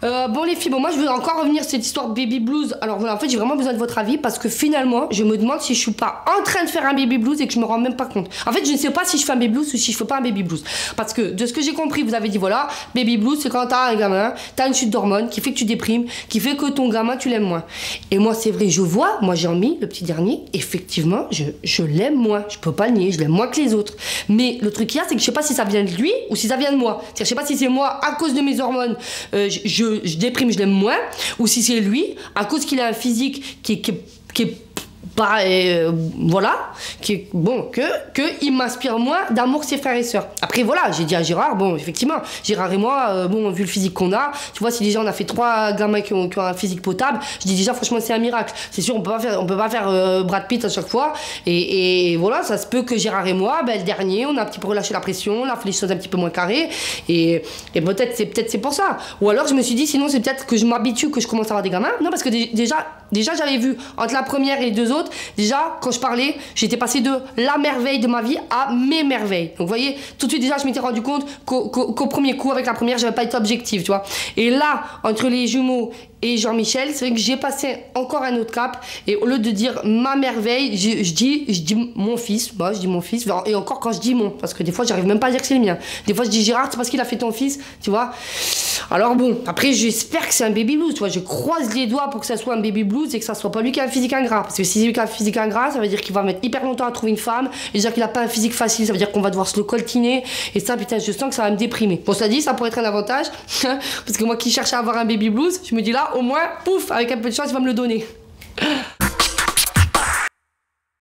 Bon les filles, bon moi je veux encore revenir sur cette histoire de baby blues. Alors voilà, en fait j'ai vraiment besoin de votre avis parce que finalement je me demande si je suis pas en train de faire un baby blues et que je me rends même pas compte. En fait je ne sais pas si je fais un baby blues ou si je fais pas un baby blues. Parce que de ce que j'ai compris, vous avez dit voilà, baby blues c'est quand t'as un gamin, t'as une chute d'hormones qui fait que tu déprimes, qui fait que ton gamin tu l'aimes moins. Et moi c'est vrai, je vois, moi j'ai mis le petit dernier, effectivement je l'aime moins, je peux pas le nier, je l'aime moins que les autres. Mais le truc qu'il y a c'est que je sais pas si ça vient de lui ou si ça vient de moi. C'est-à-dire, je sais pas si c'est moi à cause de mes hormones, je déprime, je l'aime moins, ou si c'est lui, à cause qu'il a un physique qui est pas, voilà, qui est bon, que il m'inspire moins d'amour que ses frères et sœurs. Après voilà, j'ai dit à Gérard, bon effectivement, Gérard et moi, bon vu le physique qu'on a, tu vois si déjà on a fait 3 gamins qui ont un physique potable, je dis déjà franchement c'est un miracle. C'est sûr on peut pas faire Brad Pitt à chaque fois, et voilà, ça se peut que Gérard et moi, ben, le dernier, on a un petit peu relâché la pression, on a fait les choses un petit peu moins carrées, et peut-être c'est pour ça. Ou alors je me suis dit sinon c'est peut-être que je m'habitue, que je commence à avoir des gamins. Non parce que déjà j'avais vu entre la première et les deux autres. Déjà, quand je parlais, j'étais passée de la merveille de ma vie à mes merveilles. Donc, vous voyez, tout de suite, déjà, je m'étais rendu compte qu'au premier coup, avec la première, j'avais pas été objective, tu vois. Et là, entre les jumeaux et Jean-Michel, c'est vrai que j'ai passé encore un autre cap. Et au lieu de dire ma merveille, je dis mon fils. Bah, je dis mon fils. Et encore quand je dis mon, parce que des fois, j'arrive même pas à dire que c'est le mien. Des fois, je dis Gérard, c'est parce qu'il a fait ton fils, tu vois. Alors bon, après, j'espère que c'est un baby blues, tu vois. Je croise les doigts pour que ça soit un baby blues et que ça soit pas lui qui a un physique ingrat. Parce que si c'est lui qui a un physique ingrat, ça veut dire qu'il va mettre hyper longtemps à trouver une femme. Et dire qu'il a pas un physique facile, ça veut dire qu'on va devoir se le coltiner. Et ça, putain, je sens que ça va me déprimer. Bon, ça dit, ça pourrait être un avantage. Parce que moi qui cherche à avoir un baby blues, je me dis là, au moins, pouf, avec un peu de chance, il va me le donner.